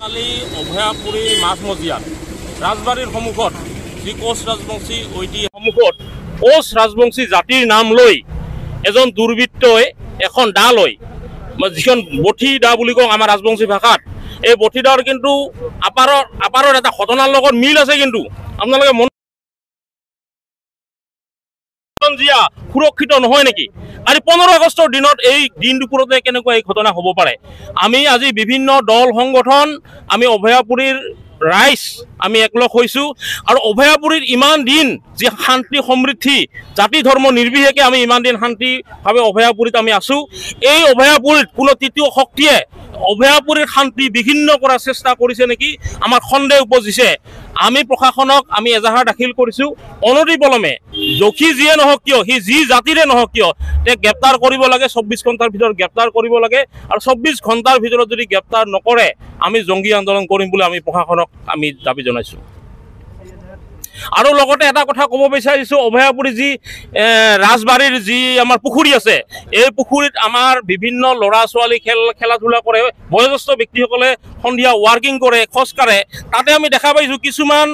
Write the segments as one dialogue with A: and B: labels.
A: কালি অভয়াপুৰী মাছমজিয়াত ৰাজবাৰীৰ সন্মুখত যি কোচ ৰাজবংশী ঐতিহ্য সন্মুখত কোচ ৰাজবংশী জাতিৰ নাম লৈ এজন দুৰ্বৃত্তই এখন দা লৈ যিখন বঠি দা বুলি কওঁ আমাৰ ৰাজবংশী ভাষাত এই বঠি দাৰ কিন্তু আপাৰৰ এটা ঘটনাৰ লগত মিল আছে কিন্তু আপোনালোকে জিয়া সুৰক্ষিত নহয় নেকি আজি 15 আগষ্টৰ দিনত এই দিন দুপৰতে কেনেকুৱা এই ঘটনা হ'ব পাৰে আমি আজি বিভিন্ন দল সংগঠন আমি অভয়াপুৰীৰ ৰাইজ আমি একলগ হৈছো আৰু অভয়াপুৰীৰ ইমান দিন যে শান্তি সমৃদ্ধি জাতি ধৰ্ম নিৰ্বিশেষে আমি ইমান দিন শান্তিভাৱে অভয়াপুৰীত আমি আছো এই অভয়াপুৰীত কোনো তৃতীয় শক্তিয়ে অভয়াপুৰীৰ শান্তি বিঘিন্ন কৰাৰ চেষ্টা কৰিছে নেকি আমাৰ সন্দেহ উপজিছে আমি প্ৰশাসনক আমি এজাহাৰ দাখিল কৰিছো অনতিপলমে দোষী যিয়ে নহওক কিয় সি যি জাতিৰে নহওক কিয় তে গ্ৰেপ্তাৰ কৰিব লাগে 24 ঘণ্টাৰ ভিতৰত গ্ৰেপ্তাৰ কৰিব লাগে আৰু 24 ঘণ্টাৰ ভিতৰত যদি গ্ৰেপ্তাৰ নকৰে আমি জংগী আন্দোলন কৰিম বুলি আমি প্ৰশাসনক আমি দাবী জনাইছো আৰু লগতে এটা কথা ক'ব বিচাৰিছো অভয়াপুৰী যি ৰাজবাৰীৰ যি আমাৰ পুখুৰী আছে এই পুখুৰীত আমাৰ বিভিন্ন ল'ৰা ছোৱালী খেলা ধূলা কৰে বয়োজ্যেষ্ঠ ব্যক্তিসকলে সন্ধিয়া ৱাৰ্কিং কৰে খোজ কাঢ়ে তাতে আমি দেখা পাইছো কিছুমান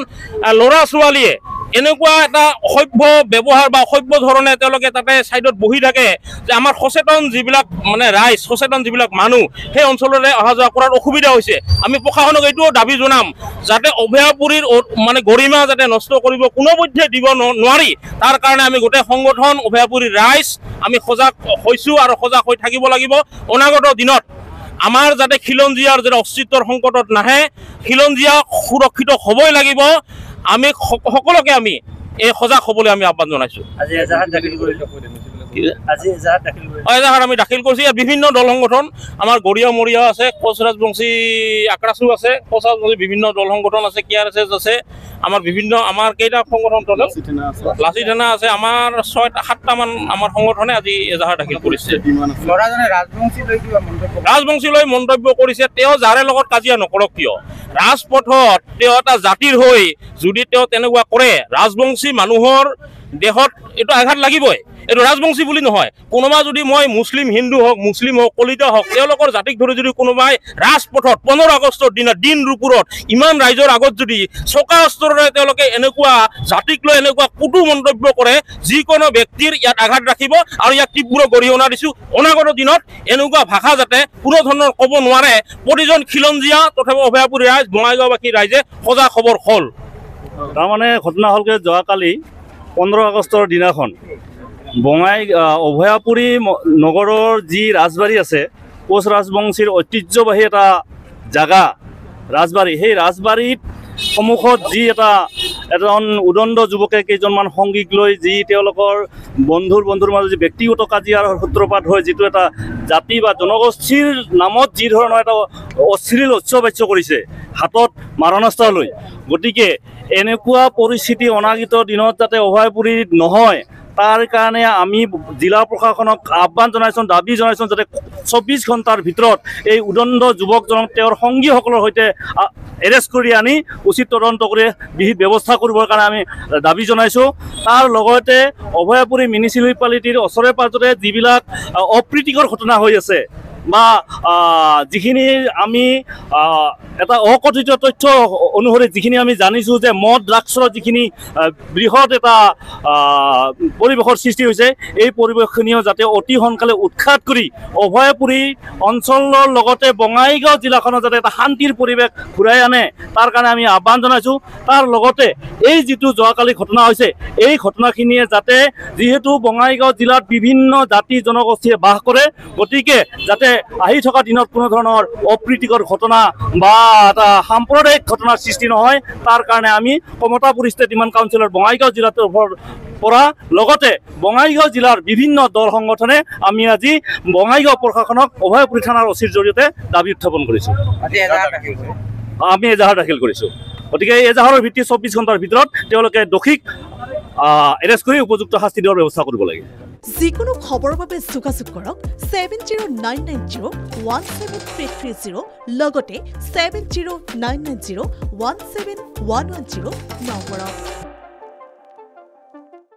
A: ল'ৰা ছোৱালীয়ে এনেকুৱা এটা অসভ্য ব্যৱহাৰ বা অসভ্য ধৰণে তেওঁলোকে তাতে সাইডত বহি থাকে যে আমাৰ সচেতন যিবিলাক মানে ৰাইজ সচেতন যিবিলাক মানুহ সেই অঞ্চললৈ অহা যোৱা কৰাৰ অসুবিধা হৈছে আমি প্ৰশাসনক এইটোও দাবী জনাম যাতে অভয়াপুৰীৰ মানে গৰিমা যাতে নষ্ট কৰিব কোনোপধ্যে দিব নোৱাৰি তাৰ কাৰণে আমি গোটেই সংগঠন অভয়াপুৰীৰ ৰাইজ আমি সজাগ হৈছো আৰু সজাগ হৈ থাকিব লাগিব অনাগত দিনত আমাৰ যাতে খিলঞ্জীয়াৰ যাতে অস্তিত্বৰ সংকটত নাহে খিলঞ্জীয়া সুৰক্ষিত হ'বই লাগিব আমি সকলোকে আমি এই সজাগ হ'বলৈ আমি আহ্বান জনাইছো আজি এজাহাৰ আমি দাখিল কৰিছো ইয়াত বিভিন্ন দল সংগঠন আমাৰ গৰিয়া মৰিয়া আছে কোচ ৰাজবংশী আক্ৰাসু আছে কোচ ৰাজবংশী বিভিন্ন দল সংগঠন আছে কেআৰএছএছ আছে আমাৰ বিভিন্ন আমাৰ কেইটা সংগঠন লাচি থানা আছে আমাৰ 6-7টা মান আমাৰ সংগঠনে আজি এজাহাৰ দাখিল কৰিছে ৰাজবংশী লৈ মন্তব্য কৰিছে তেওঁ যাৰে লগত কাজিয়া নকৰক কিয় ৰাজপথত তেওঁ এটা জাতিৰ হৈ যদি তেওঁ তেনেকুৱা কৰে ৰাজবংশী মানুহৰ দেহত এইটো আঘাত লাগিবই এইটো ৰাজবংশী বুলি নহয় কোনোবা যদি মই মুছলিম হিন্দু হওক মুছলিম হওক কলিতা হওক তেওঁলোকৰ জাতিক ধৰি যদি কোনোবাই ৰাজপথত 15 আগষ্টৰ দিনা দিন দুপৰত ইমান ৰাইজৰ আগত যদি চকা অস্ত্ৰৰে তেওঁলোকে এনেকুৱা জাতিক লৈ এনেকুৱা কুটু মন্তব্য কৰে যিকোনো ব্যক্তিৰ ইয়াত আঘাত ৰাখিব আৰু ইয়াক তীব্ৰ গৰিহণা দিছো অনাগত দিনত এনেকুৱা ভাষা যাতে কোনো ধৰণৰ ক'ব নোৱাৰে প্ৰতিজন খিলঞ্জীয়া তথাপি অভয়াপুৰী ৰাইজ বঙাইগাঁওবাসী ৰাইজে সজাগ খবৰ হ'ল
B: তাৰমানে ঘটনা হ'লকে যোৱাকালি 15 আগষ্টৰ দিনাখন অভয়াপুৰী নগৰৰ যি ৰাজবাৰী আছে কোচ ৰাজবংশীৰ ঐতিহ্যবাহী এটা জাগা ৰাজবাৰী সেই ৰাজবাৰীত সন্মুখত যি এজন উদণ্ড যুৱকে কেইজনমান সংগীক লৈ যি তেওঁলোকৰ বন্ধুৰ মাজত যি ব্যক্তিগত কাজিয়াৰ সূত্ৰপাত হৈ যিটো এটা জাতি বা জনগোষ্ঠীৰ নামত যি ধৰণৰ এটা অশ্লীল উচ্চবাচ্য কৰিছে হাতত মাৰণাস্ত্ৰ লৈ গতিকে এনেকুৱা পৰিস্থিতি অনাগত দিনত যাতে অভয়াপুৰীত নহয় তাৰ কাৰণে আমি জিলা প্ৰশাসনক আহ্বান জনাইছোঁ দাবী জনাইছোঁ যাতে 24 ঘণ্টাৰ ভিতৰত এই উদণ্ড যুৱকজনক তেওঁৰ সংগীসকলৰ সৈতে এৰেষ্ট কৰি আনি উচিত তদন্ত কৰি বিহিত ব্যৱস্থা কৰিবৰ কাৰণে আমি দাবী জনাইছোঁ তাৰ লগতে অভয়াপুৰী মিউনিচিপালিটিৰ ওচৰে পাজৰে যিবিলাক অপ্ৰীতিকৰ ঘটনা হৈ আছে বা যিখিনি আমি এটা অকথিত তথ্য অনুসৰি যিখিনি আমি জানিছোঁ যে মদ ড্ৰাগছৰ যিখিনি বৃহৎ এটা পৰিৱেশৰ সৃষ্টি হৈছে এই পৰিৱেশখিনিও যাতে অতি সোনকালে উৎখাত কৰি অভয়াপুৰী অঞ্চলৰ লগতে বঙাইগাঁও জিলাখনত যাতে এটা শান্তিৰ পৰিৱেশ ঘূৰাই আনে তাৰ কাৰণে আমি আহ্বান জনাইছোঁ তাৰ লগতে এই যিটো যোৱাকালি ঘটনা হৈছে এই ঘটনাখিনিয়ে যাতে যিহেতু বঙাইগাঁও জিলাত বিভিন্ন জাতি জনগোষ্ঠীয়ে বাস কৰে গতিকে যাতে আহি থকা দিনত কোনো ধৰণৰ অপ্ৰীতিকৰ ঘটনা বা এটা সাম্প্ৰদায়িক ঘটনাৰ সৃষ্টি নহয় তাৰ কাৰণে আমি কমতাপুৰী ষ্টেট ডিমাণ্ড কাউন্সিলৰ বঙাইগাঁও জিলাৰ পৰা লগতে বঙাইগাঁও জিলাৰ বিভিন্ন দল সংগঠনে আমি আজি বঙাইগাঁও প্ৰশাসনক অভয়াপুৰী থানাৰ অচিৰ জৰিয়তে দাবী উত্থাপন কৰিছোঁ আমি এজাহাৰ দাখিল কৰিছোঁ গতিকে এই এজাহাৰৰ ভিত্তিত 24 ঘণ্টাৰ ভিতৰত তেওঁলোকে দোষীক এৰেষ্ট কৰি উপযুক্ত শাস্তি দিয়াৰ ব্যৱস্থা কৰিব লাগে
C: যিকোনো খবৰৰ বাবে যোগাযোগ কৰক 7099017330 লগতে 7099017110 নম্বৰত